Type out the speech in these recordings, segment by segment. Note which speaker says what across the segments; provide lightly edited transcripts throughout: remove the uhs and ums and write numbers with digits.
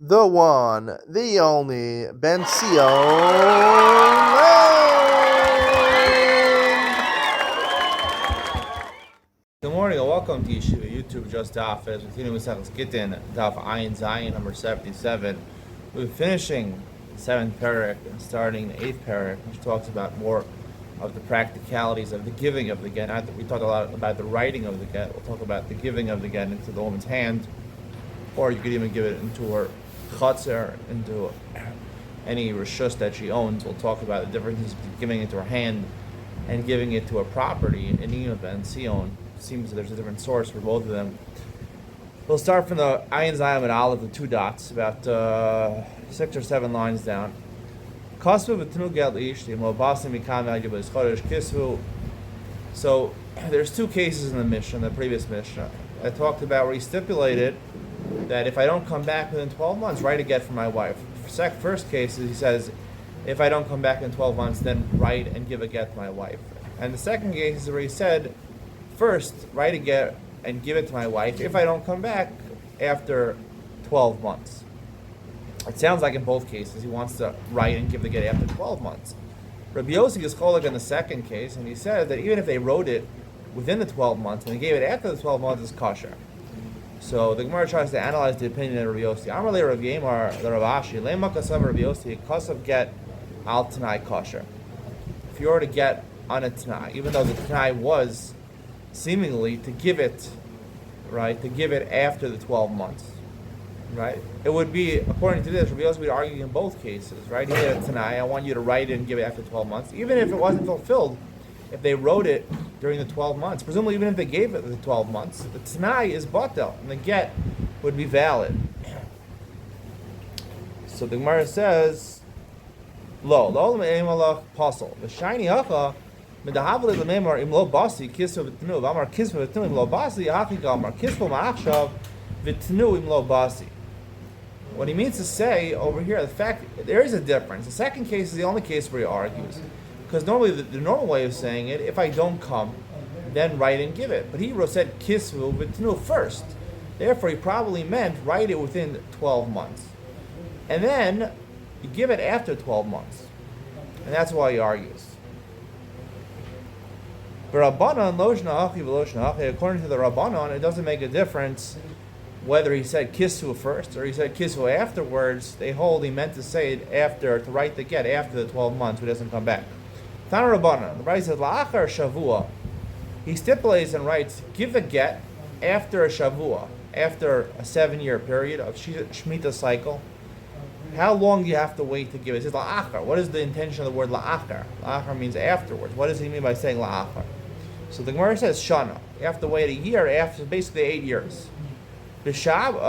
Speaker 1: the one, the only, Ben Sion.
Speaker 2: Good morning and welcome to Yeshiva YouTube Just Daf. As we continue with Gittin, Daf Ayin Zayin number 77. We're finishing the 7th parak and starting the 8th parak, which talks about more of the practicalities of the giving of the get. We talked a lot about the writing of the get. We'll talk about the giving of the get into the woman's hand, or you could even give it into her chutzner, into any rishus that she owns. We'll talk about the differences between giving it to her hand and giving it to a property in Iyam and Sion. Seems that there's a different source for both of them. We'll start from the Ayin Zayim and Aleph, the 2 dots, about 6 or 7 lines down. So there's 2 cases in the Mishnah, the previous Mishnah. I talked about where he stipulated that if I don't come back within 12 months, write a get for my wife. First case is he says, if I don't come back in 12 months, then write and give a get to my wife. And the second case is where he said, first, write a get and give it to my wife if I don't come back after 12 months. It sounds like in both cases he wants to write and give the get after 12 months. Rabbi Yossi is cholek in the second case, and he said that even if they wrote it within the 12 months and they gave it after the 12 months, it's kosher. So the Gemara tries to analyze the opinion of Rabbi Yossi. Amar le Rav Yemar the Rav Ashi lema kasav Rabbi Yossi kasav get al tanai kosher. If you were to get on a tanai, even though the tanai was seemingly to give it, right, to give it after the 12 months, right? It would be, according to this, Rabbi Yossi would be arguing in both cases, right? He had a tanai, I want you to write it and give it after 12 months, even if it wasn't fulfilled. If they wrote it during the 12 months, presumably even if they gave it the 12 months, the tanai is batel, and the get would be valid. So the Gemara says, lo me'em alach pasal, v'shayni hacha, medahavle l'meimar im lo basi kisva v'tnu, v'amar kisva v'tnu im lo basi, hachika amar kisva ma'achshav v'tnu im lo basi. What he means to say over here, the fact, there is a difference. The second case is the only case where he argues. Because normally the normal way of saying it, if I don't come, then write and give it. But he said kisvu v'tnu first. Therefore, he probably meant write it within 12 months. And then you give it after 12 months. And that's why he argues. According to the Rabbanon, it doesn't make a difference whether he said kisvu first or he said kisvu afterwards. They hold he meant to say it after, to write the get after the 12 months, who doesn't come back. Tana Rabbanan, the Rabbi says, La'achar Shavua. He stipulates and writes, give the get after a Shavua, after a 7-year period of Shemitah cycle. How long do you have to wait to give it? He says, La'achar. What is the intention of the word La'achar? La'achar means afterwards. What does he mean by saying La'achar? So the Gemara says, Shana. You have to wait a year after, basically 8 years. B'shab,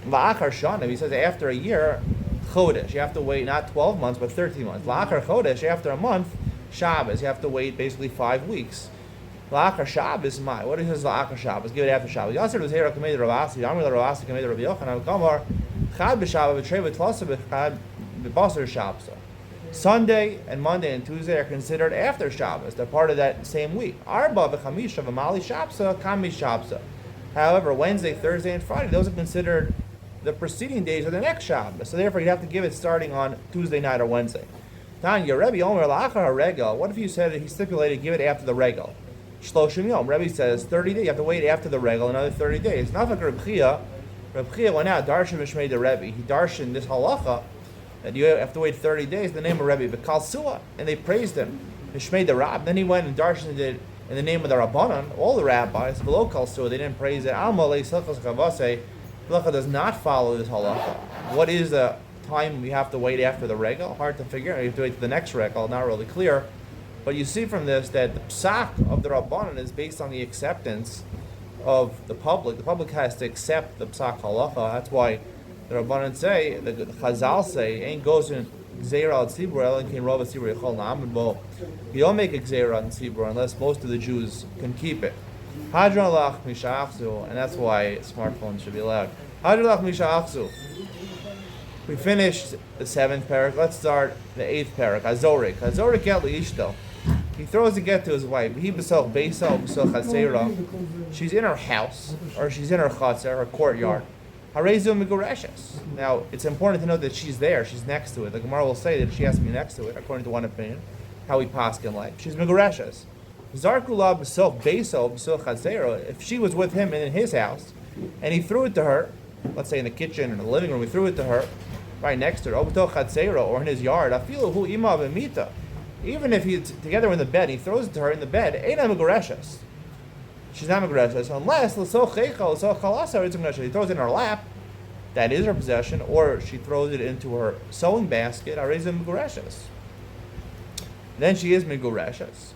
Speaker 2: La'achar Shana, he says after a year, Chodesh, you have to wait not 12 months, but 13 months. La'achar Chodesh, after a month, Shabbos, you have to wait basically 5 weeks. La'achar Shabbos, what is La'achar Shabbos? Give it after Shabbos. Yasser was here, Kamei Ravasi, Yamir Ravasi, Kamei Rabbi Yochanan, Kamar, Chad B'Shabbos, B'Trei B'Tlasa, B'Chad B'Basar Shabbos. Sunday and Monday and Tuesday are considered after Shabbos. They're part of that same week. Arba V'Chamisha V'Mali Shabsa, Kami Shabsa. However, Wednesday, Thursday, and Friday, those are considered the preceding days of the next Shabbos. So therefore, you have to give it starting on Tuesday night or Wednesday. Tanya, Rebbe Omer La'achar HaRegel. What if you said he stipulated give it after the Regel? Shloshim Yom. Rebbe says 30 days. You have to wait after the Regel another 30 days. Nafak Reb Chia. Reb Chia went out, Darshan Mishmei the Rebbe. He darshan this halacha that you have to wait 30 days in the name of Rebbe. V'kal Sua. And they praised him. Mishmei the Rab. Then he went and darshaned it in the name of the Rabbanan, all the rabbis. Below Kal Sua, they didn't praise it. Alma Le'Silchas Chavase. Halacha does not follow this halacha. What is the time we have to wait after the regel? Hard to figure. You have to wait to the next regel. Not really clear. But you see from this that the psak of the Rabbanan is based on the acceptance of the public. The public has to accept the psak halacha. That's why the Rabbanan say, the Chazal say, ain't goes in Gzeira al Tzibur, Elin Kin Rova Tzibur Yechol Na'amin Bo. You don't make a Gzeira on Tzibur unless most of the Jews can keep it. Hadron lach misha'achzu, and that's why smartphones should be allowed. Hadron lach misha'achzu. We finished the 7th parak. Let's start the 8th parak. Azorik. Azorik el ishto. He throws a get to his wife. He b'soch beiso b'soch chatzera. She's in her house, or she's in her chatzera, her courtyard. Harezu megureshes. Now, it's important to note that she's there. She's next to it. The Gemara will say that she has to be next to it, according to one opinion. How we paskin like. She's megureshes. Zarkula b'soch beiso b'soch chatzera. If she was with him in his house, and he threw it to her, let's say in the kitchen or in the living room, he threw it to her, right next to her, or in his yard, afilu hu ima b'mita. Even if he's together in the bed, he throws it to her in the bed, Eina Megureshes. She's not Megureshes, unless he throws it in her lap, that is her possession, or she throws it into her sewing basket, Areza Megureshes. Then she is Megureshes.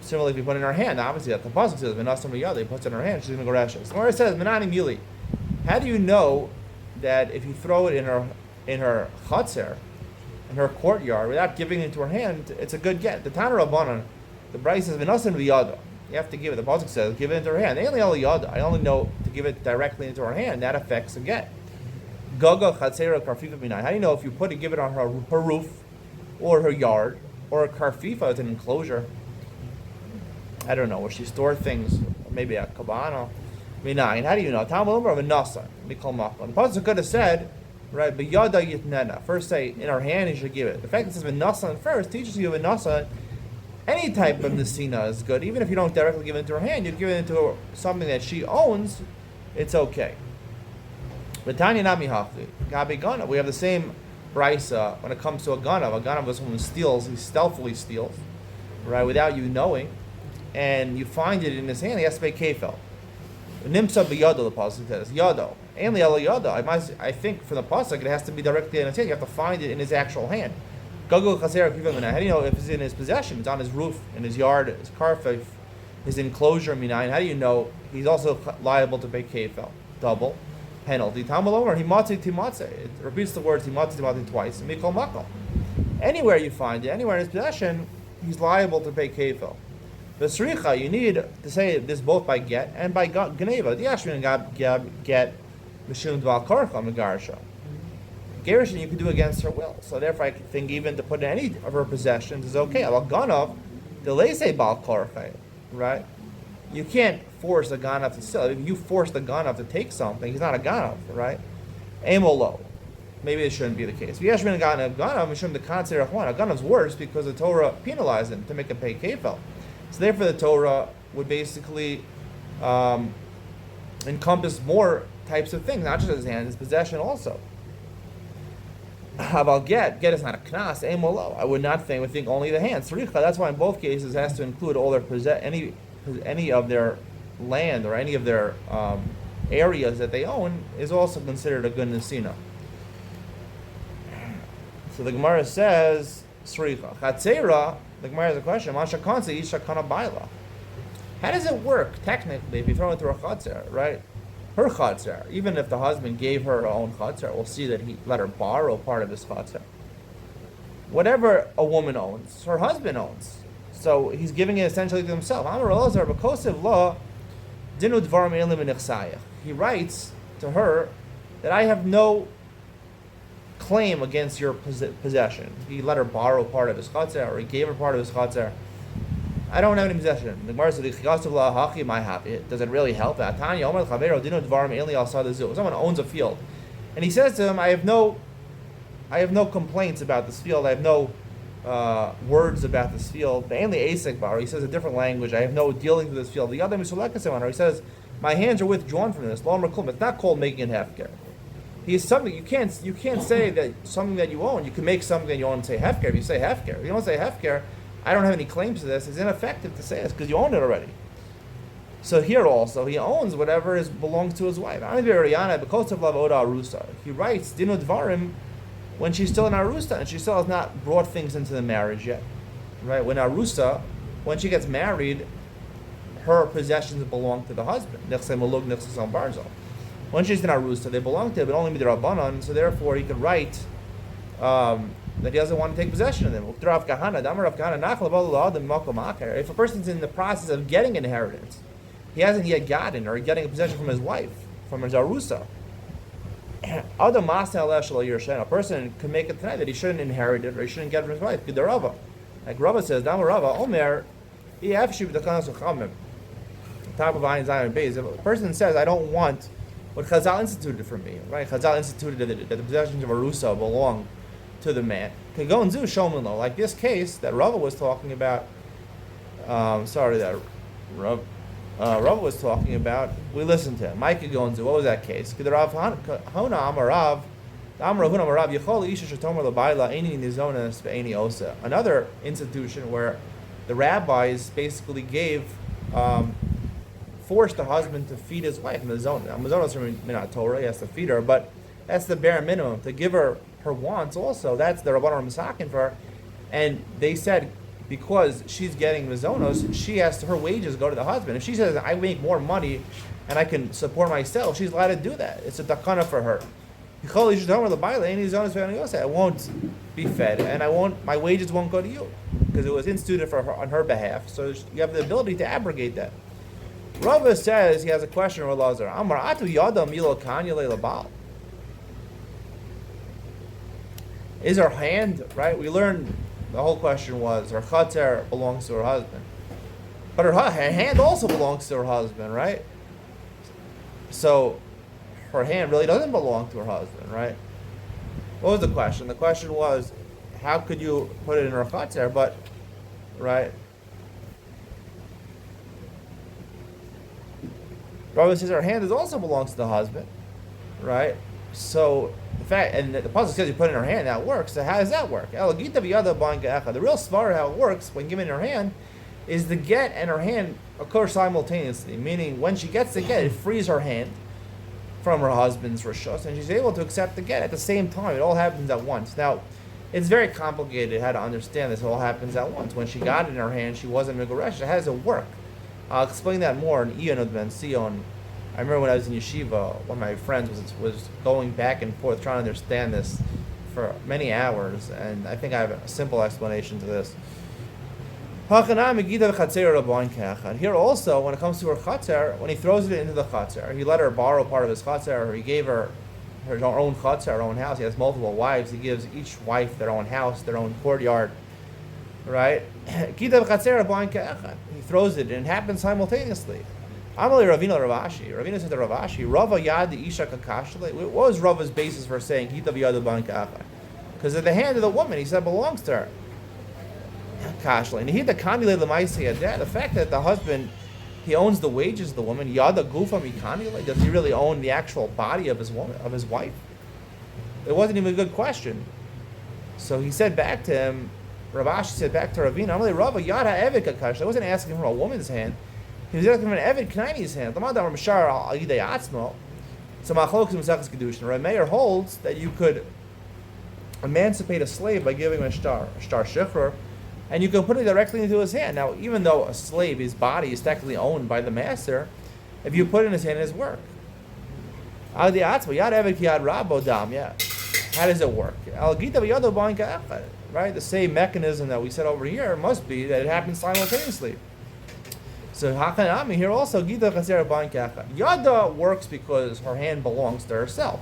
Speaker 2: Similarly, if you put it in her hand, obviously that the pasuk says, V'nasam Yada, he puts it in her hand, she's Megureshes. The Gemara says, Menani Mili. How do you know that if you throw it in her chatzar, in her courtyard, without giving it into her hand, it's a good get? The Tana Rabbanan, the Bryce says, "V'nasan v'yada." You have to give it. The pasuk says, "Give it into her hand." I only know to give it directly into her hand. That affects a get. Gaga chatzera karfifa b'nai. How do you know if you give it on her roof, or her yard, or a karfifa, it's an enclosure? I don't know where she stored things. Maybe a kabana. B'nai. How do you know? Talmud Omer v'nasan mikol makon. The pasuk could have said, right, but yada yitnena. First say in her hand, you should give it. The fact that it says v'nasan first teaches you v'nasan. Any type of nesina is good, even if you don't directly give it into her hand. You give it into something that she owns, it's okay. But Tanya nami hafli gabi ganav. We have the same brisa when it comes to a ganav. A ganav is someone who steals. He stealthily steals, right, without you knowing, and you find it in his hand. He has to pay kefel. Nimsa b'yada, the pasuk says yado. Only yada. I think from the pasuk it has to be directly in his hand. You have to find it in his actual hand. How do you know if it's in his possession? It's on his roof, in his yard, his karfif, his enclosure. Minayin. How do you know he's also liable to pay kefel, double penalty? Tamalomer himatzi timatze. It repeats the words himatzi timatze twice. Mikol makom. Anywhere you find it, anywhere in his possession, he's liable to pay kefel. The sricha, you need to say this both by get and by geneva. The ashrin get mishum dval karcha megarsha. Gerushin you can do against her will. So therefore I think even to put in any of her possessions is okay. Well, ganav, the say bal karcha, right? You can't force a ganav to sell. If you force the ganav to take something, he's not a ganav, right? Amolo. Maybe it shouldn't be the case. V'yashmin ganav, mishum the kanser achwan. A ganav's worse because the Torah penalized him to make him pay kefel. So therefore the Torah would basically encompass more types of things, not just his hand, his possession also. How about get? Get is not a knas, amolo. I would not think, would think only the hand. Sricha, that's why in both cases it has to include all their any of their land or any of their areas that they own is also considered a good nesina. So the Gemara says, Sricha. Chatzera, the Gemara has a question, Masha Kansa Isha Kana Baila. How does it work technically if you throw it through a chatzera, right? Her chatzar, even if the husband gave her own chatzar, we'll see that he let her borrow part of his chatzar. Whatever a woman owns, her husband owns. So he's giving it essentially to himself. He writes to her that I have no claim against your possession. He let her borrow part of his chatzar, or he gave her part of his chatzar. I don't have any possession. The Gemara says, does it really help? Someone owns a field, and he says to him, I have no complaints about this field. I have no words about this field. He says a different language. I have no dealings with this field. The other he says, my hands are withdrawn from this. It's not called making it hefker. He is something you can't say that something that you own. You can make something that you own and say hefker. If you say hefker, if you don't say hefker, I don't have any claims to this. It's ineffective to say this because you own it already. So here also, he owns whatever belongs to his wife. He writes Dinu Dvarim when she's still in Arusa and she still has not brought things into the marriage yet. Right? When Arusa, when she gets married, her possessions belong to the husband. When she's in Arusa, they belong to him, but only midrabanan. So therefore, he can write that he doesn't want to take possession of them. If a person's in the process of getting inheritance, he hasn't yet gotten or getting a possession from his wife, from his arusa. A person can make it tonight that he shouldn't inherit it or he shouldn't get it from his wife. Like Rava says, Dama Rava, Omer, top of Ayin Zion Beis. If a person says, I don't want what Chazal instituted for me, right? Chazal instituted that the possessions of Arusa belong to the man. Kagon Zu Shomelo, like this case that Rava was talking about, Rava was talking about, we listened to him. Mike Kagon Zu, what was that case? Rav Hona Amarav, another institution where the rabbis basically forced the husband to feed his wife mizonah. Mizonah is from Minat Torah, he has to feed her, but that's the bare minimum. To give her her wants also, that's the Rabbanan Masakin for her. And they said, because she's getting mizonos, her wages go to the husband. If she says, I make more money and I can support myself, she's allowed to do that. It's a takana for her. I won't be fed, and my wages won't go to you, because it was instituted for her on her behalf. So you have the ability to abrogate that. Rava says he has a question for Lazar. Is her hand, right? We learned the whole question was her chater belongs to her husband, but her hand also belongs to her husband, right? So her hand really doesn't belong to her husband, right? What was the question? The question was, how could you put it in her chater, but, right? Rabbi says her hand also belongs to the husband, right? So the fact, and the puzzle says you put it in her hand, that works. So how does that work? The real svar how it works when given in her hand is the get and her hand occur simultaneously. Meaning when she gets the get, it frees her hand from her husband's rishus, and she's able to accept the get at the same time. It all happens at once. Now, it's very complicated how to understand this. It all happens at once. When she got it in her hand, she wasn't megoresh. How does it work? I'll explain that more in Ian of Ben Sion. I remember when I was in yeshiva, one of my friends was going back and forth trying to understand this for many hours, and I think I have a simple explanation to this. Here also, when it comes to her chater, when he throws it into the chater, he let her borrow part of his chater, or he gave her own chater, her own house. He has multiple wives. He gives each wife their own house, their own courtyard, right? He throws it, and it happens simultaneously. Ravina said to Ravashi, Rava yad isha kakashle. What was Rava's basis for saying because at the hand of the woman, he said, belongs to her. The fact that the husband, he owns the wages of the woman, yada gufa mikanile, does he really own the actual body of his woman, of his wife? It wasn't even a good question. So he said back to him, Ravashi said back to Ravina, Rava yada evid kakashle. I wasn't asking from a woman's hand. He was asking from an evid knai's hand. So Rameir holds that you could emancipate a slave by giving him a shtar shikhr, and you can put it directly into his hand. Now, even though a slave, his body is technically owned by the master, if you put it in his hand, it's work. Yeah. How does it work? Right? The same mechanism that we said over here must be that it happens simultaneously. So Hakanami here also, Yada works because her hand belongs to herself.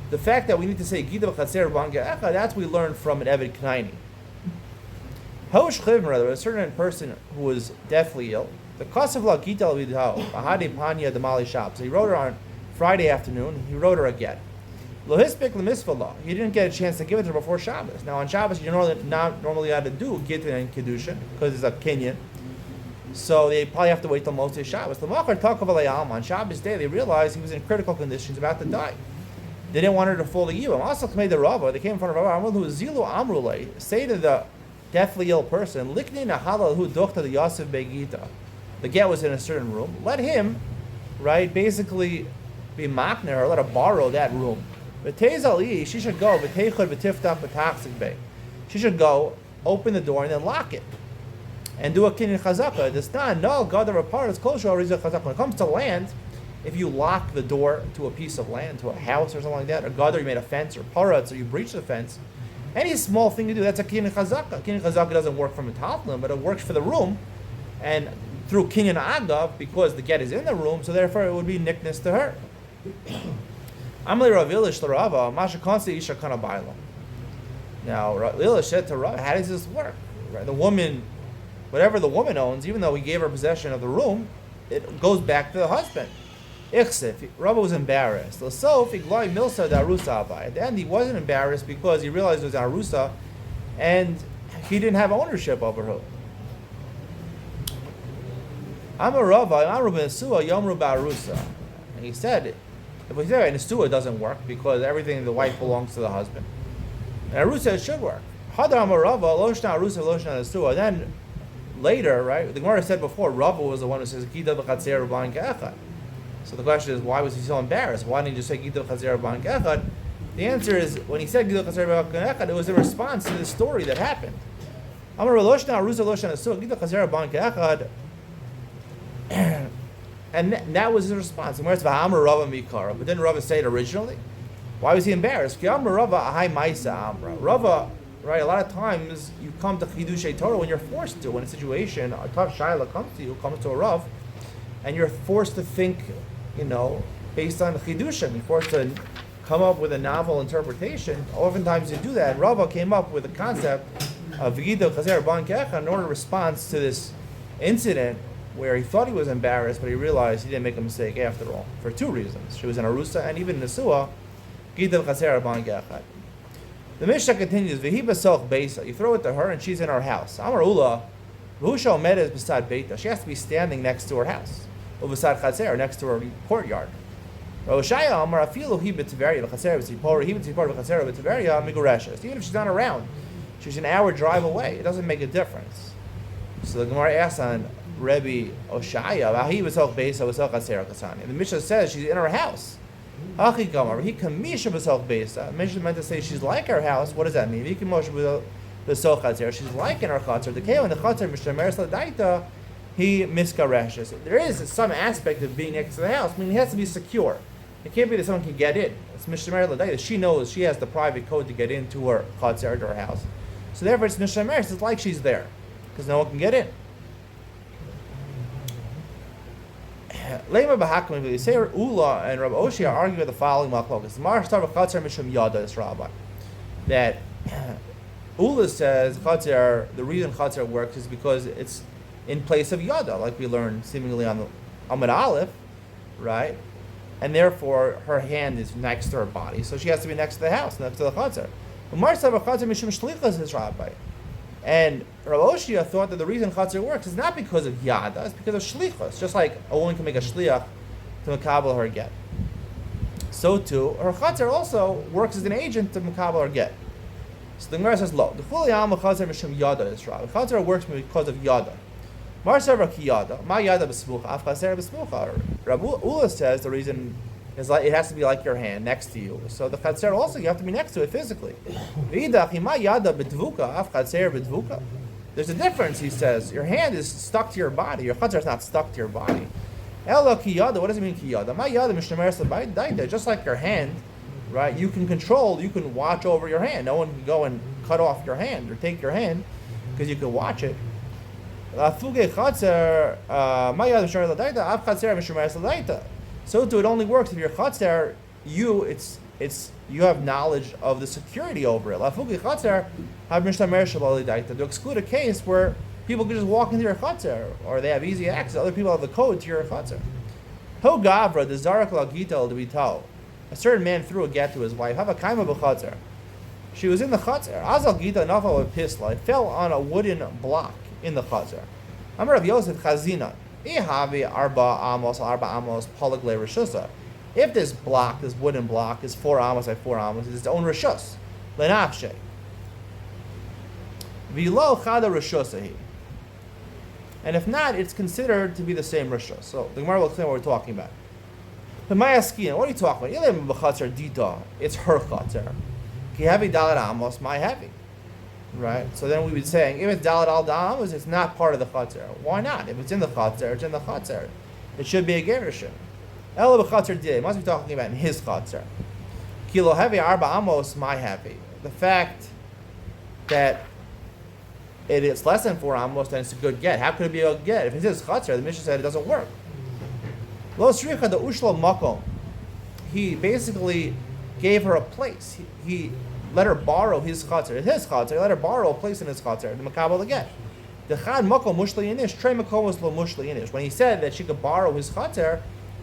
Speaker 2: The fact that we need to say Gida Chaser Banka, that's we learned from an Evid Knaini. Hosh Chivmer, a certain person who was deathly ill, the Kasavla Gita Vidhao, Ahadi Panya Damali Shop. So he wrote her on Friday afternoon, he wrote her a get. Lohispik Lemisvala, he didn't get a chance to give it to her before Shabbos. Now on Shabbos, you're not normally allowed to do Gittin and Kedushin, because it's a Kenyan. So they probably have to wait till Motzei Shabbos. On Shabbos day, they realized he was in critical conditions, about to die. They didn't want her to fall to you. They came in front of Rava, who Zilu Amrule, say to the deathly ill person, Likni Nahalal who dochta the Yosef Begita. The get was in a certain room. Let him, right, basically be makner, or let her borrow that room. She should go, she should go, open the door, and then lock it. And do a kinyan chazaka. This not no God of a part is kosher chazaka. When it comes to land, if you lock the door to a piece of land, to a house or something like that, or God, or you made a fence, or paratz, or you breached the fence, any small thing you do, that's a kinyan chazaka. Kinyan chazaka doesn't work from a talmud, but it works for the room, and through kinyan agav, because the get is in the room, so therefore it would be nickness to her. Amli Ravilish Larava, Masha Konsti Isha Kanabaila. Now Ravilish said to Rav, how does this work? right? The woman, whatever the woman owns, even though he gave her possession of the room, it goes back to the husband. Ichsif, Rabbi was embarrassed. At the end, he wasn't embarrassed because he realized it was Arusa, and he didn't have ownership over her. I'm a Rabbi, I'm Rabbi Nesua, Yomru Ba'arusa. And he said, if we say Nesua, it doesn't work because everything in the wife belongs to the husband. And Arusa, it should work. Hadar I'm a Rabbi, Loshna Arusa, Loshna Nesua. Then later, right, the Gemara said before, Rabbi was the one who says, Gita b'chatzer b'ban ke'echad. So the question is, why was he so embarrassed? Why didn't he just say Gita b'chatzer b'ban ke'echad? The answer is, when he said Gita b'chatzer b'ban ke'echad, it was a response to the story that happened. Amar Loshna Arusa, Loshna Nesua, Gita b'chatzer b'ban ke'echad. And that was his response. And where's V'hamar Rava Mikara? But didn't Rava say it originally? Why was he embarrassed? Rava, right? A lot of times you come to Chidushei Torah when you're forced to. When a situation, a tough shaila comes to you, comes to a Rav, and you're forced to think, based on the Chidushim. You're forced to come up with a novel interpretation. Oftentimes you do that. Rava came up with the concept of V'gida Chazer Ban Kecha in order to respond to this incident where he thought he was embarrassed, but he realized he didn't make a mistake after all, for two reasons. She was in Arusa, and even in Nesua, Gita Chaser Ban Ge'achad. The Mishnah continues, V'hi b'soch beisa. You throw it to her, and she's in her house. Amar Ula, V'husha omedes b'sad beita. She has to be standing next to her house. U'b'sad chaser, next to her courtyard. Roshaya Amar Afilu hi b'tiveria, l'chaser b'tzipor, hi b'tzipor b'chaser b'tiveria, migureshes. Even if she's not around, she's an hour drive away. It doesn't make a difference. So the Gemara asks on Rebbe Oshaya, and the Mishnah says she's in her house. The Mishnah meant to say she's like her house. What does that mean? She's like in her chatzar. The keo in the chatzar Mishtameres Ladaita, he miskareshes. There is some aspect of being next to the house. I mean, it has to be secure. It can't be that someone can get in. It's Mishtameres Ladaita. She knows she has the private code to get into her chatzar, to her house. So therefore, it's Mishtameres. It's like she's there because no one can get in. Lema b'hakam, they say Ula and Rabbi Oshia argue with the following machlokas. The Mar Shtar b'chatzar mishum yada is Rabbi. That Ula says chatzar, the reason chatzar works is because it's in place of yada, like we learned seemingly on the Amud Aleph, right? And therefore her hand is next to her body, so she has to be next to the house, next to the chatzar. The Mar Shtar b'chatzar mishum shlichas is Rabbi. And Rav Oshia thought that the reason chatzar works is not because of yada, it's because of shlichus. Just like a woman can make a shliach to makabel her get, so too her chatzar also works as an agent to makabel her get. So the Gemara says, "Lo, the chuli am chatzar mishum yada is Rav. Chatzar works because of yada. Mar sever ki yada, ma yada b'smucha, af chatzar b'smucha." Rav Ula says the reason is like it has to be like your hand next to you. So the chatzar also you have to be next to it physically. There's a difference, he says. Your hand is stuck to your body. Your chatzar is not stuck to your body. What does it mean kiyada? Just like your hand, right? You can control, you can watch over your hand. No one can go and cut off your hand or take your hand because you can watch it. So too, it only works if your chatzar, you have knowledge of the security over it. To exclude a case where people can just walk into your chatzar, or they have easy access. Other people have the code to your chatzar. Ho gavra the zarak lagita l'bitao. A certain man threw a get to his wife. Have a kaima b'chatzar. She was in the chatzar. Azal gita nafal pisla. It fell on a wooden block in the chatzar. Amar Rav Yosef chazina. If this block, this wooden block, is 4 amos by 4 amos, it's its own rishus. Lenafshe. V'lo chada rishusahi. And if not, it's considered to be the same rishus. So the Gemara will explain what we're talking about. But Mayaskina, what are you talking about? It's her chatzar. Ki heavy dalat amos, my heavy. Right? So then we would be saying, if it's dalat al da'amos, it's not part of the chatzar. Why not? If it's in the chatzar, it's in the chatzar. It should be a gerushin. Ela b'chatzar did. Must be talking about in his chatzar. Kilo heavy arba amos, my heavy. The fact that it's less than 4 amos, then it's a good get. How could it be a good get? If it's his chatzar, the Mishnah said it doesn't work. Lo sricha the ushlo makom. He basically gave her a place. He let her borrow his chatzar. It's his chatzar. Let her borrow a place in his chatzar. The makabel again. The chad makom mushli inish. Trey makom lo mushli inish. When he said that she could borrow his chatzar,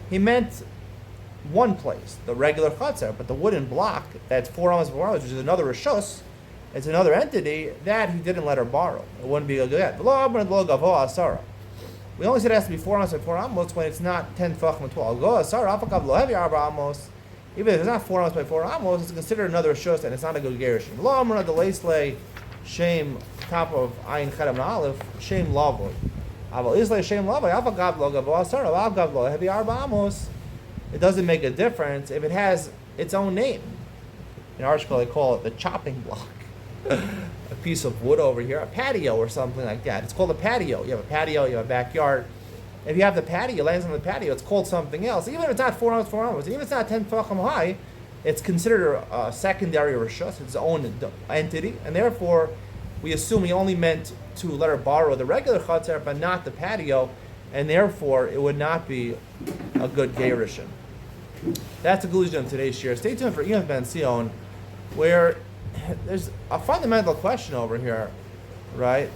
Speaker 2: he meant one place, the regular chatzar, but the wooden block that's 4 amos, which is another rishus, it's another entity that he didn't let her borrow. It wouldn't be a get. We only said it has to be 4 amos by 4 amos when it's not 10 tefachim at 12. Even if it's not 4 amos by 4 amos, it's considered another rishus and it's not a good gerushin. Lo amrna the leislei shame top of ayin chedam and aleph shame lavoy. Aval islei shame lavoy alpha gav lo gavo asara alpha gav lo heavy arba amos. It doesn't make a difference if it has its own name. In our school, they call it the chopping block. A piece of wood over here, a patio or something like that. It's called a patio. You have a patio, you have a backyard. If you have the patio, lands on the patio, it's called something else. Even if it's not 4 amos, even if it's not 10 tefachim high, it's considered a secondary rishus, its own entity, and therefore we assume he only meant to let her borrow the regular chatzar, but not the patio, and therefore it would not be a good gerushin. That's the conclusion of today's share. Stay tuned for Ian Ben Sion, where there's a fundamental question over here, right?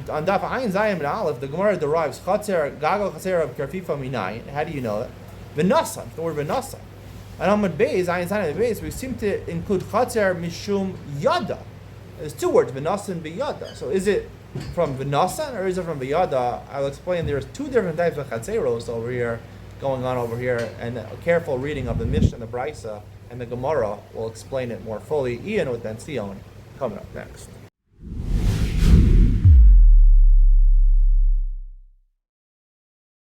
Speaker 2: On Daf Ayin Zayim and Aleph, the Gemara derives Chatzer Gagal Chatzer of Kerfifa Minayin. How do you know that? V'nasan, the word v'nasan. And on Beis Ayin Zayim and Beis, we seem to include Chatzer Mishum Yada. There's 2 words, v'nasan b'yada. So is it from v'nasan or is it from b'yada? I'll explain. There's 2 different types of Chatzeros over here, going on over here, and a careful reading of the Mishnah, the Brisa, and the Gemara will explain it more fully. Ian with Ben Sion coming up next.